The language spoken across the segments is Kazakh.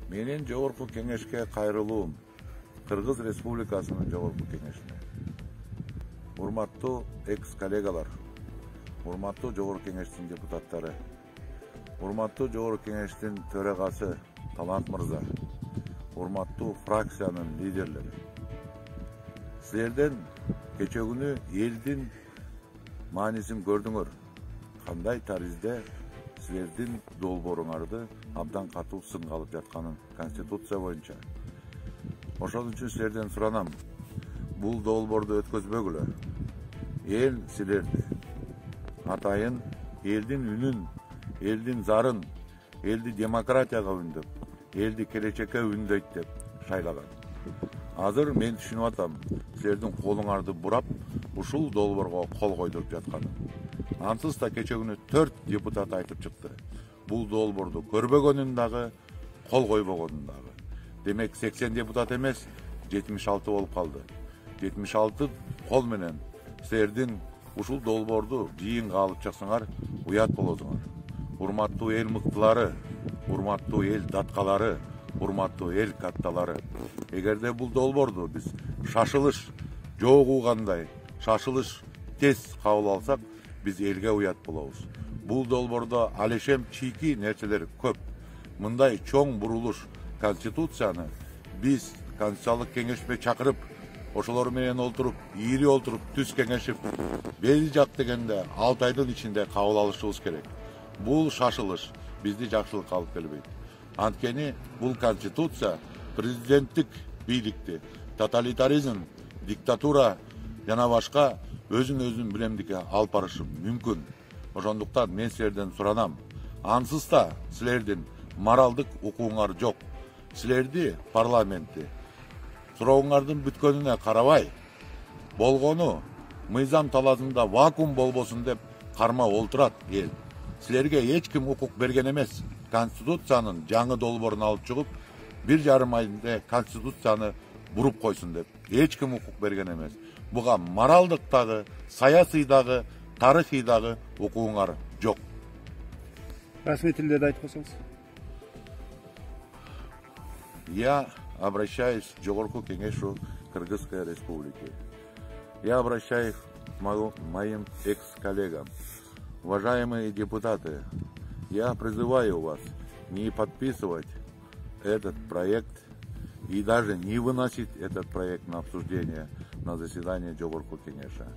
Менин жогорку кеңешке кайрылуум Кыргыз Республикасынын жогорку кеңешине. Урматтуу экс-коллегалар, урматтуу жогорку кеңештин депутаттары, урматтуу жогорку кеңештин төрагасы Талант мырза, урматтуу фракциянын лидерлери. Силерден кече күнү элдин маанисин көрдүңөр. Кандай таризде силердин долбооруңарды абдан катуу сынга алып жатканын Конституция боюнча. Ошон үчүн силерден суранам, бул долбоорду өткөзбөгүлө. Эл силерди атайын элдин үнүн, элдин зарын, элди демократияга үндөп, элди келечекке үндөйт деп шайлаган. Азыр мен түшүнүп атам, силердин колуңарды бурап, ушул долбоорго кол койдуруп жатканын. Ансыз да кече күнү 4 депутат айтып чыкты. Бул долбоорду көрбөгөнүн дагы, кол койбогонун дагы. Демек 80 депутат эмес, 76 болуп калды. 76 кол менен силердин ушул долбоорду жыйынга алып чыксаңар, уят болосуңар. Урматтуу эл мыктылары, урматтуу эл даткалары, урматтуу эл катталары. Эгерде бул долбоорду биз шашылыш жок угандай, шашылыш тез кабыл алсак, биз элге уят болобуз. Бул долбоордо алешем чийки нерселер көп. Мындай чоң бурулуш Конституцияны биз Конституциялык кеңешпе чакырып, ошолор менен олтуруп, ийри олтуруп, түз кеңешип, бел жак дегенде 6 айдын ичинде кабыл алышыбыз керек. Бул шашылыш бизди жакшылыкка алып келбейт. Анткени бул Конституция президенттик бийликти, тоталитаризм, диктатура жана башка өзүн билемдикке алып барышы мүмкүн. Ошондуктан мен силерден суранам, ансыз да силердин моралдык укугуңар жок. Силерди парламентти сурооңардын бүткөнүнө карабай, болгону мыйзам талаасында вакуум болбосун деп кармап олтурат эл. Силерге эч ким укук берген эмес. Конституциянын жаңы долбоорун алып чыгып, 1,5 айда Конституцияны буруп койсун деп эч ким укук берген эмес. Буга моралдык дагы, саясий дагы, тарыхый дагы укугуңар жок. Расмий тилде айтып койсоңуз. Я обращаюсь к Жогорку кеңешу Кыргызской Республики. Я обращаюсь к моим экс-коллегам. Уважаемые депутаты, я призываю вас не подписывать этот проект и даже не выносить этот проект на обсуждение на заседание Жогорку кеңеша.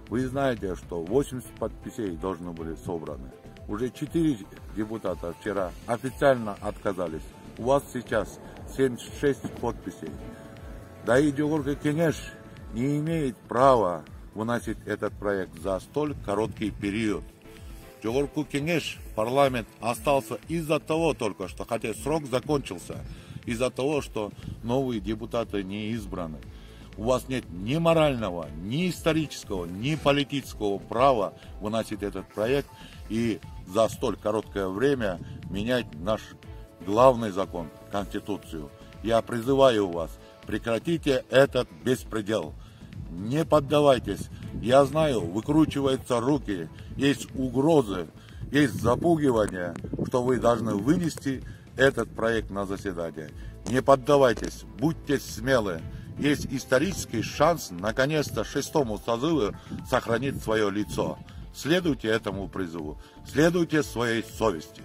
Вы знаете, что 80 подписей должны были собраны. Уже 4 депутата вчера официально отказались. У вас сейчас 76 подписей. Да и Жогорку кеңеш не имеет права выносить этот проект за столь короткий период. Жогорку кеңеш, парламент остался из-за того только, что хотя срок закончился, из-за того, что новые депутаты не избраны. У вас нет ни морального, ни исторического, ни политического права выносить этот проект и за столь короткое время менять наш главный закон, Конституцию. Я призываю вас, прекратите этот беспредел. Не поддавайтесь. Я знаю, выкручиваются руки, есть угрозы, есть запугивание, что вы должны вынести этот проект на заседание. Не поддавайтесь, будьте смелы. Есть исторический шанс, наконец-то, 6-му созыву сохранить свое лицо. Следуйте этому призыву, следуйте своей совести.